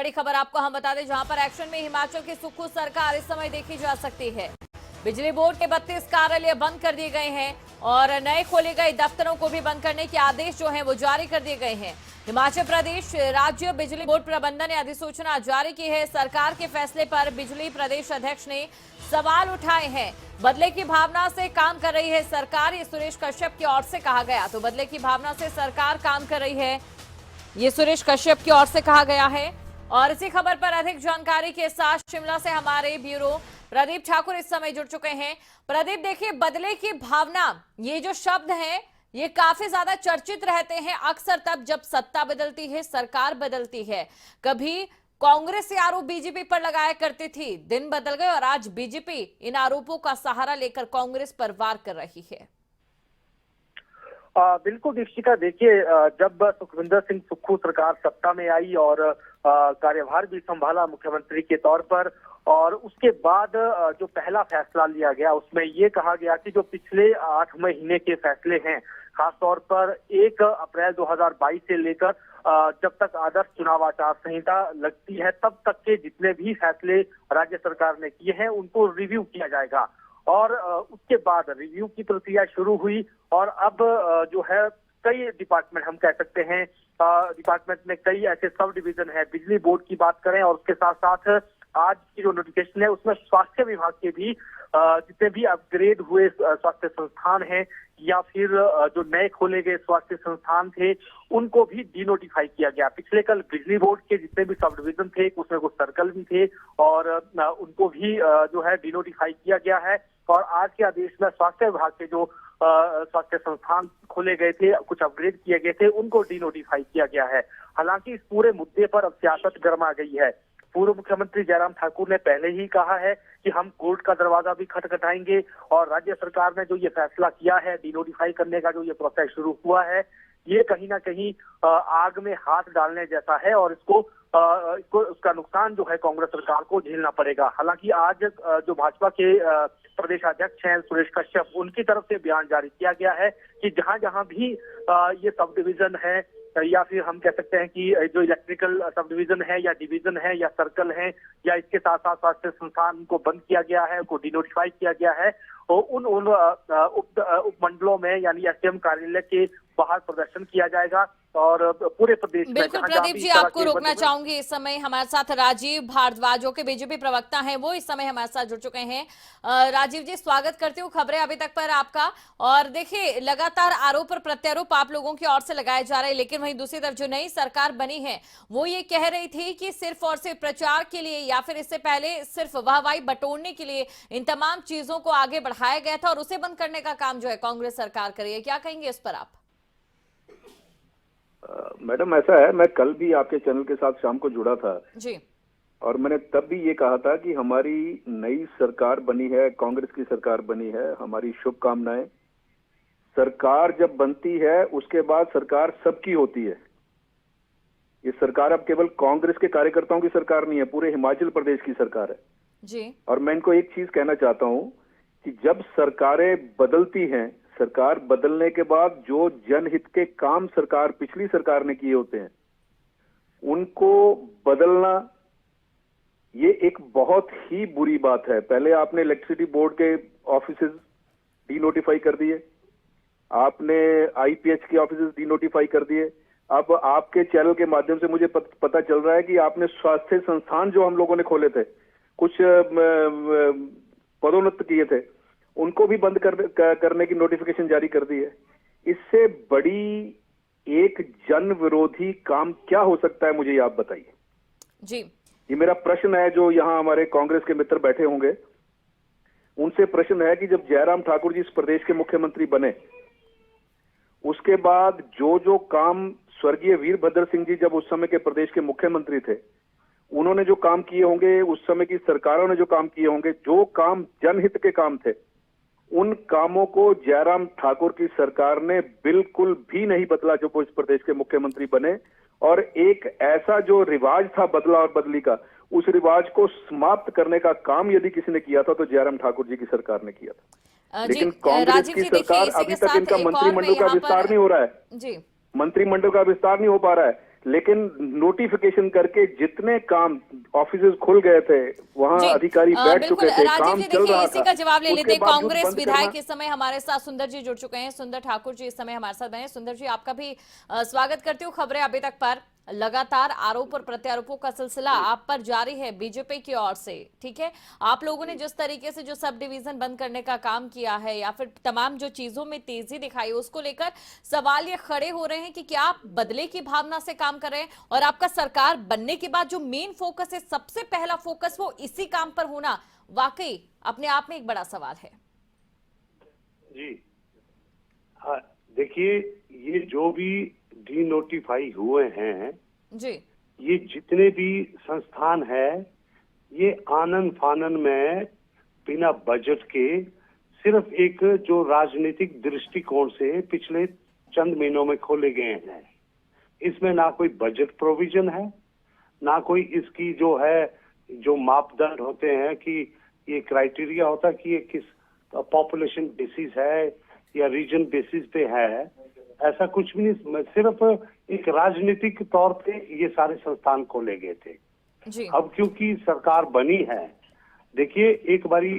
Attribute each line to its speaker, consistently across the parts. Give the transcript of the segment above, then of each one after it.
Speaker 1: बड़ी खबर आपको हम बता दें, जहां पर एक्शन में हिमाचल की सुक्खू सरकार इस समय देखी जा सकती है। बिजली बोर्ड के 32 कार्यालय बंद कर दिए गए हैं और नए खोले गए दफ्तरों को भी बंद करने के आदेश जो हैं वो जारी कर दिए गए हैं। हिमाचल प्रदेश राज्य बिजली बोर्ड प्रबंधन ने अधिसूचना जारी की है। सरकार के फैसले पर बिजली प्रदेश अध्यक्ष ने सवाल उठाए हैं। बदले की भावना से काम कर रही है सरकार, ये सुरेश कश्यप की ओर से कहा गया। तो बदले की भावना से सरकार काम कर रही है, ये सुरेश कश्यप की ओर से कहा गया है। और इसी खबर पर अधिक जानकारी के साथ शिमला से हमारे ब्यूरो प्रदीप ठाकुर इस समय जुड़ चुके हैं। प्रदीप, देखिए, बदले की भावना, ये जो शब्द है ये काफी ज्यादा चर्चित रहते हैं अक्सर तब जब सत्ता बदलती है, सरकार बदलती है। कभी कांग्रेस ये आरोप बीजेपी पर लगाया करती थी, दिन बदल गए और आज बीजेपी इन आरोपों का सहारा लेकर कांग्रेस पर वार कर रही है।
Speaker 2: बिल्कुल दीक्षिका, देखिए, जब सुखविंदर सिंह सुक्खू सरकार सत्ता में आई और कार्यभार भी संभाला मुख्यमंत्री के तौर पर, और उसके बाद जो पहला फैसला लिया गया उसमें ये कहा गया कि जो पिछले 8 महीने के फैसले हैं, खासतौर पर 1 अप्रैल 2022 से लेकर जब तक आदर्श चुनाव आचार संहिता लगती है तब तक के जितने भी फैसले राज्य सरकार ने किए हैं उनको रिव्यू किया जाएगा। और उसके बाद रिव्यू की प्रक्रिया शुरू हुई और अब जो है कई डिपार्टमेंट, हम कह सकते हैं डिपार्टमेंट में कई ऐसे सब डिवीजन है। बिजली बोर्ड की बात करें और उसके साथ साथ आज की जो नोटिफिकेशन है उसमें स्वास्थ्य विभाग के भी जितने भी अपग्रेड हुए स्वास्थ्य संस्थान हैं या फिर जो नए खोले गए स्वास्थ्य संस्थान थे उनको भी डीनोटिफाई किया गया। पिछले कल बिजली बोर्ड के जितने भी सब डिवीजन थे उसमें कुछ सर्कल भी थे और उनको भी जो है डीनोटिफाई किया गया है। और आज के आदेश में स्वास्थ्य विभाग के जो स्वास्थ्य संस्थान खोले गए थे, कुछ अपग्रेड किए गए थे, उनको डीनोटिफाई किया गया है। हालांकि इस पूरे मुद्दे पर अब सियासत गर्मा गई है। पूर्व मुख्यमंत्री जयराम ठाकुर ने पहले ही कहा है कि हम कोर्ट का दरवाजा भी खटखटाएंगे और राज्य सरकार ने जो ये फैसला किया है, डीनोटिफाई करने का जो ये प्रोसेस शुरू हुआ है, ये कहीं ना कहीं आग में हाथ डालने जैसा है और इसको उसका नुकसान जो है कांग्रेस सरकार को झेलना पड़ेगा। हालांकि आज जो भाजपा के प्रदेश अध्यक्ष हैं सुरेश कश्यप, उनकी तरफ से बयान जारी किया गया है कि जहां जहां भी ये सब डिवीजन है या फिर हम कह सकते हैं कि जो इलेक्ट्रिकल सब डिवीजन है या डिवीजन है या सर्कल है या इसके साथ साथ स्वास्थ्य संस्थान को बंद किया गया है, उनको डिनोटिफाई किया गया है और उन उप मंडलों में यानी एसडीएम कार्यालय के बाहर प्रदर्शन किया जाएगा और पूरे प्रदेश में।
Speaker 1: बिल्कुल प्रदीप जी, आपको रोकना चाहूंगी। इस समय हमारे साथ राजीव भारद्वाज जो कि बीजेपी प्रवक्ता हैं, वो इस समय हमारे साथ जुड़ चुके हैं। राजीव जी, स्वागत करती हूँ खबरें अभी तक पर आपका। और देखिए, लगातार आरोप और प्रत्यारोप आप लोगों की ओर से लगाए जा रहे हैं, लेकिन वहीं दूसरी तरफ जो नई सरकार बनी है वो ये कह रही थी कि सिर्फ और सिर्फ प्रचार के लिए या फिर इससे पहले सिर्फ वाहवाही बटोरने के लिए इन तमाम चीजों को आगे बढ़ाया गया था और उसे बंद करने का काम जो है कांग्रेस सरकार कर रही है। क्या कहेंगे इस पर आप?
Speaker 3: मैडम, ऐसा है, मैं कल भी आपके चैनल के साथ शाम को जुड़ा था
Speaker 1: जी,
Speaker 3: और मैंने तब भी ये कहा था कि हमारी नई सरकार बनी है, कांग्रेस की सरकार बनी है, हमारी शुभकामनाएं। सरकार जब बनती है उसके बाद सरकार सबकी होती है। ये सरकार अब केवल कांग्रेस के कार्यकर्ताओं की सरकार नहीं है, पूरे हिमाचल प्रदेश की सरकार है
Speaker 1: जी।
Speaker 3: और मैं इनको एक चीज कहना चाहता हूं कि जब सरकारें बदलती हैं, सरकार बदलने के बाद जो जनहित के काम सरकार पिछली सरकार ने किए होते हैं उनको बदलना ये एक बहुत ही बुरी बात है। पहले आपने इलेक्ट्रिसिटी बोर्ड के ऑफिसेज डीनोटिफाई कर दिए, आपने आईपीएच के ऑफिसेज डीनोटिफाई कर दिए। अब आपके चैनल के माध्यम से मुझे पता चल रहा है कि आपने स्वास्थ्य संस्थान जो हम लोगों ने खोले थे, कुछ पदोन्नत किए थे, उनको भी बंद करने की नोटिफिकेशन जारी कर दी है। इससे बड़ी एक जन विरोधी काम क्या हो सकता है, मुझे आप बताइए
Speaker 1: जी।
Speaker 3: ये मेरा प्रश्न है। जो यहाँ हमारे कांग्रेस के मित्र बैठे होंगे उनसे प्रश्न है कि जब जयराम ठाकुर जी इस प्रदेश के मुख्यमंत्री बने उसके बाद जो जो काम स्वर्गीय वीरभद्र सिंह जी जब उस समय के प्रदेश के मुख्यमंत्री थे उन्होंने जो काम किए होंगे, उस समय की सरकारों ने जो काम किए होंगे, जो काम जनहित के काम थे, उन कामों को जयराम ठाकुर की सरकार ने बिल्कुल भी नहीं बदला जो वो इस प्रदेश के मुख्यमंत्री बने। और एक ऐसा जो रिवाज था बदला और बदली का, उस रिवाज को समाप्त करने का काम यदि किसी ने किया था तो जयराम ठाकुर जी की सरकार ने किया था। लेकिन कांग्रेस की सरकार अभी तक इनका मंत्रिमंडल का विस्तार नहीं हो रहा है,
Speaker 1: जी,
Speaker 3: मंत्रिमंडल का विस्तार नहीं हो पा रहा है। लेकिन नोटिफिकेशन करके जितने काम ऑफिसेज खुल गए थे वहां
Speaker 1: जी,
Speaker 3: अधिकारी बैठ
Speaker 1: बिल्कुल
Speaker 3: चुके थे,
Speaker 1: राजीव
Speaker 3: काम
Speaker 1: जी,
Speaker 3: चल
Speaker 1: देखिए
Speaker 3: रहा
Speaker 1: इसी
Speaker 3: था,
Speaker 1: का जवाब ले
Speaker 3: उसके
Speaker 1: लेते हैं।
Speaker 3: बावजूद
Speaker 1: कांग्रेस
Speaker 3: बंद
Speaker 1: विधायक
Speaker 3: करना।
Speaker 1: इस समय हमारे साथ सुंदर जी जुड़ चुके हैं। सुंदर ठाकुर जी इस समय हमारे साथ बने। सुंदर जी, आपका भी स्वागत करती हूँ। खबरें अभी तक पर लगातार आरोप और प्रत्यारोपों का सिलसिला आप पर जारी है बीजेपी की ओर से, ठीक है। आप लोगों ने जिस तरीके से जो सब डिवीजन बंद करने का काम किया है या फिर तमाम जो चीजों में तेजी दिखाई, उसको लेकर सवाल ये खड़े हो रहे हैं कि क्या आप बदले की भावना से काम कर रहे हैं और आपका सरकार बनने के बाद जो मेन फोकस है, सबसे पहला फोकस वो इसी काम पर होना वाकई अपने आप में एक बड़ा सवाल है।
Speaker 4: जी हाँ, देखिए ये जो भी डी नोटिफाई हुए हैं,
Speaker 1: जी
Speaker 4: ये जितने भी संस्थान है, ये आनन फानन में बिना बजट के सिर्फ एक जो राजनीतिक दृष्टिकोण से पिछले चंद महीनों में खोले गए हैं। इसमें ना कोई बजट प्रोविजन है, ना कोई इसकी जो है जो मापदंड होते हैं कि ये क्राइटेरिया होता है कि ये किस पॉपुलेशन बेसिस है या रीजन बेसिस पे है, ऐसा कुछ भी नहीं। सिर्फ एक राजनीतिक तौर पे ये सारे संस्थान खोले गए थे।
Speaker 1: जी
Speaker 4: अब क्योंकि सरकार बनी है, देखिए एक बारी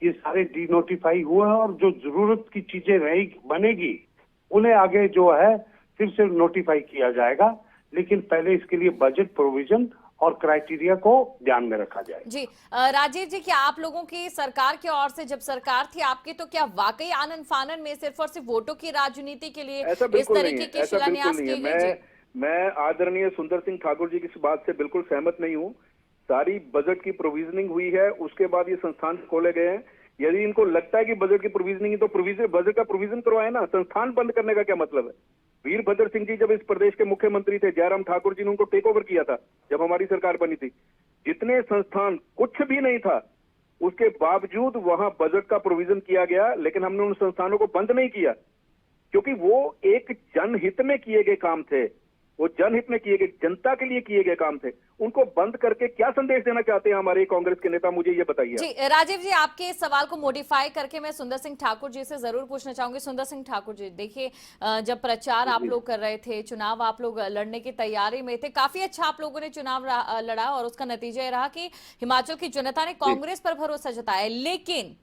Speaker 4: ये सारे डी नोटिफाई हुए हैं और जो जरूरत की चीजें रही बनेगी उन्हें आगे जो है फिर से नोटिफाई किया जाएगा, लेकिन पहले इसके लिए बजट प्रोविजन और क्राइटेरिया को ध्यान में रखा जाए।
Speaker 1: जी राजीव जी, क्या आप लोगों की सरकार की ओर से जब सरकार थी आपकी, तो क्या वाकई आनंद फानन में सिर्फ और सिर्फ वोटों की राजनीति के लिए
Speaker 3: ऐसा
Speaker 1: इस
Speaker 3: बिल्कुल नहीं
Speaker 1: तरीके
Speaker 3: है,
Speaker 1: के
Speaker 3: ऐसा बिल्कुल
Speaker 1: शिलान्यास
Speaker 3: नहीं
Speaker 1: किए
Speaker 3: है।
Speaker 1: गए?
Speaker 3: मैं आदरणीय सुंदर सिंह ठाकुर जी की इस बात से बिल्कुल सहमत नहीं हूँ। सारी बजट की प्रोविजनिंग हुई है, उसके बाद ये संस्थान खोले गए हैं। यदि इनको लगता है कि बजट की प्रोविजनिंग है तो बजट का प्रोविजन करवाए ना। संस्थान बंद करने का क्या मतलब है? वीरभद्र सिंह जी जब इस प्रदेश के मुख्यमंत्री थे, जयराम ठाकुर जी ने उनको टेक ओवर किया था जब हमारी सरकार बनी थी। जितने संस्थान कुछ भी नहीं था, उसके बावजूद वहां बजट का प्रोविजन किया गया, लेकिन हमने उन संस्थानों को बंद नहीं किया क्योंकि वो एक जनहित में किए गए काम थे। वो जनहित में किए गए, जनता के लिए किए गए काम थे। उनको बंद करके क्या संदेश देना चाहते हैं हमारे कांग्रेस के नेता, मुझे ये बताइए।
Speaker 1: जी राजीव जी, आपके इस सवाल को मॉडिफाई करके मैं सुंदर सिंह ठाकुर जी से जरूर पूछना चाहूंगी। सुंदर सिंह ठाकुर जी, देखिए जब प्रचार आप लोग कर रहे थे, चुनाव आप लोग लड़ने की तैयारी में थे, काफी अच्छा आप लोगों ने चुनाव लड़ा और उसका नतीजा ये रहा कि हिमाचल की जनता ने कांग्रेस पर भरोसा जताया। लेकिन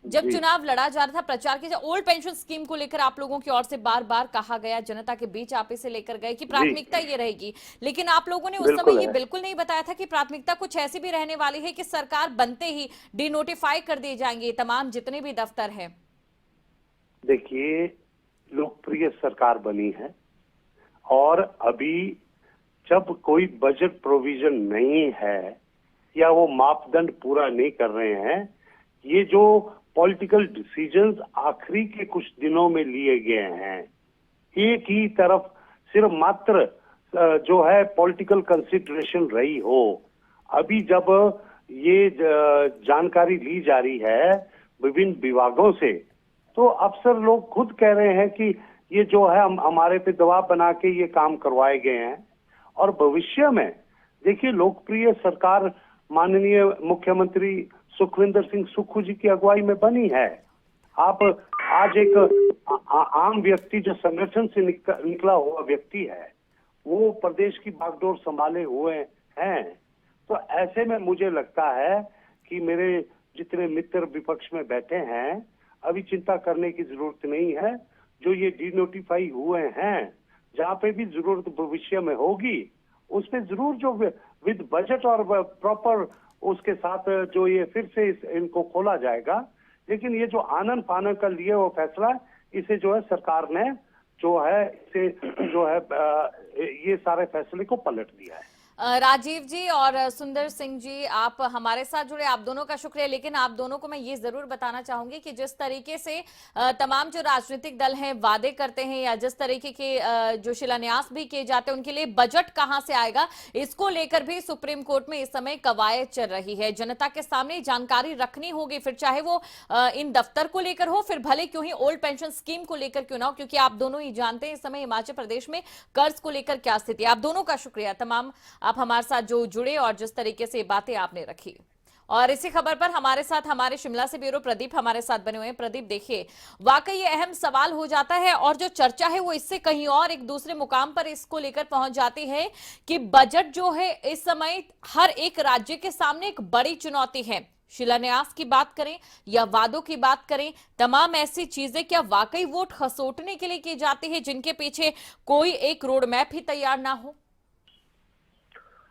Speaker 1: जब चुनाव लड़ा जा रहा था, प्रचार की ओल्ड पेंशन स्कीम को लेकर आप लोगों की ओर से बार बार कहा गया, जनता के बीच आप इसे लेकर गए कि प्राथमिकता ये रहेगी, लेकिन आप लोगों ने उस समय ये बिल्कुल नहीं बताया था कि प्राथमिकता कुछ ऐसी भी रहने वाली है कि सरकार बनते ही डिनोटिफाई कर दिए जाएंगे तमाम जितने भी दफ्तर हैं।
Speaker 4: देखिए लोकप्रिय सरकार बनी है और अभी जब कोई बजट प्रोविजन नहीं है या वो मापदंड पूरा नहीं कर रहे हैं, ये जो पॉलिटिकल डिसीजंस आखिरी के कुछ दिनों में लिए गए हैं, एक ही तरफ सिर्फ मात्र जो है पॉलिटिकल कंसिडरेशन रही हो। अभी जब ये जानकारी ली जा रही है विभिन्न विभागों से, तो अफसर लोग खुद कह रहे हैं कि ये जो है हमारे पे दबाव बना के ये काम करवाए गए हैं। और भविष्य में देखिए लोकप्रिय सरकार माननीय मुख्यमंत्री सुखविंदर सिंह सुक्खू जी की अगुवाई में बनी है। आप आज एक आम व्यक्ति जो संगठन से निकला हुआ व्यक्ति है, वो प्रदेश की बागडोर संभाले हुए हैं। तो ऐसे में मुझे लगता है कि मेरे जितने मित्र विपक्ष में बैठे हैं, अभी चिंता करने की जरूरत नहीं है। जो ये डिनोटिफाई हुए हैं, जहाँ पे भी जरूरत भविष्य में होगी, उसमें जरूर जो विद बजट और प्रॉपर उसके साथ जो ये फिर से इनको खोला जाएगा। लेकिन ये जो आनन फानन का लिए वो फैसला, इसे जो है सरकार ने जो है इसे जो है ये सारे फैसले को पलट दिया है।
Speaker 1: राजीव जी और सुंदर सिंह जी, आप हमारे साथ जुड़े, आप दोनों का शुक्रिया। लेकिन आप दोनों को मैं ये जरूर बताना चाहूंगी कि जिस तरीके से तमाम जो राजनीतिक दल हैं वादे करते हैं या जिस तरीके के जो शिलान्यास भी किए जाते हैं, उनके लिए बजट कहां से आएगा, इसको लेकर भी सुप्रीम कोर्ट में इस समय कवायद चल रही है। जनता के सामने जानकारी रखनी होगी, फिर चाहे वो इन दफ्तर को लेकर हो, फिर भले क्यों ही ओल्ड पेंशन स्कीम को लेकर क्यों ना हो, क्योंकि आप दोनों ही जानते हैं इस समय हिमाचल प्रदेश में कर्ज को लेकर क्या स्थिति है। आप दोनों का शुक्रिया, तमाम आप हमारे साथ जो जुड़े और जिस तरीके से बातें आपने रखी। और इसी खबर पर हमारे साथ हमारे शिमला से ब्यूरो प्रदीप हमारे साथ बने हुए हैं। प्रदीप, देखिए, वाकई ये अहम सवाल हो जाता है और जो चर्चा है वो इससे कहीं और एक दूसरे मुकाम पर इसको लेकर पहुंच जाती है कि बजट जो है इस समय हर एक राज्य के सामने एक बड़ी चुनौती है। शिलान्यास की बात करें या वादों की बात करें, तमाम ऐसी चीजें क्या वाकई वोट खसोटने के लिए की जाती है जिनके पीछे कोई एक रोड मैप ही तैयार ना हो?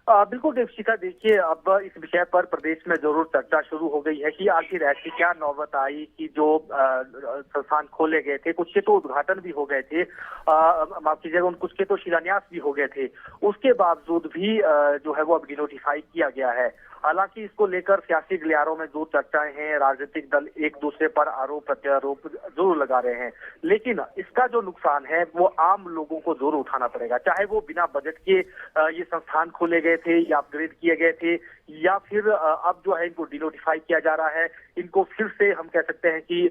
Speaker 2: बिल्कुल दीक्षिता, देखिए, अब इस विषय पर प्रदेश में जरूर चर्चा शुरू हो गई है कि आखिर ऐसी क्या नौबत आई कि जो संस्थान खोले गए थे, कुछ के तो उद्घाटन भी हो गए थे, माफ कीजिएगा, उन कुछ के तो शिलान्यास भी हो गए थे, उसके बावजूद भी जो है वो अब डिनोटिफाई किया गया है। हालांकि इसको लेकर सियासी गलियारों में जो चर्चाएं हैं, राजनीतिक दल एक दूसरे पर आरोप प्रत्यारोप जरूर लगा रहे हैं, लेकिन इसका जो नुकसान है वो आम लोगों को जरूर उठाना पड़ेगा। चाहे वो बिना बजट के ये संस्थान खोले गए थे या अपग्रेड किए गए थे, या फिर अब जो है इनको डिनोटिफाई किया जा रहा है, इनको फिर से हम कह सकते हैं कि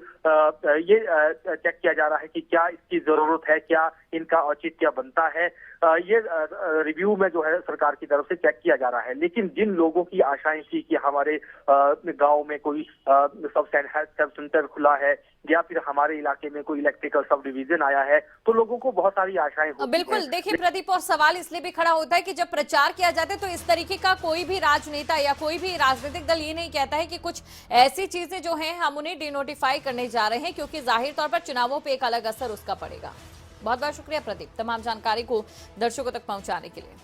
Speaker 2: ये चेक किया जा रहा है कि क्या इसकी जरूरत है, क्या इनका औचित्य बनता है। ये रिव्यू में जो है सरकार की तरफ से चेक किया जा रहा है। लेकिन जिन लोगों की आशाएं थी कि हमारे गांव में कोई सब सेंटर खुला है या फिर हमारे इलाके में कोई इलेक्ट्रिकल सब डिवीजन आया है, तो लोगों को बहुत सारी आशाएं होती हैं।
Speaker 1: बिल्कुल, देखिए प्रदीप, और सवाल इसलिए भी खड़ा होता है कि जब प्रचार किया जाता है तो इस तरीके का कोई भी राजनेता या कोई भी राजनीतिक दल ये नहीं कहता है कि कुछ ऐसी चीजें जो हैं हम उन्हें डिनोटिफाई करने जा रहे हैं, क्योंकि जाहिर तौर पर चुनावों पे एक अलग असर उसका पड़ेगा। बहुत बहुत शुक्रिया प्रदीप, तमाम जानकारी को दर्शकों तक पहुंचाने के लिए।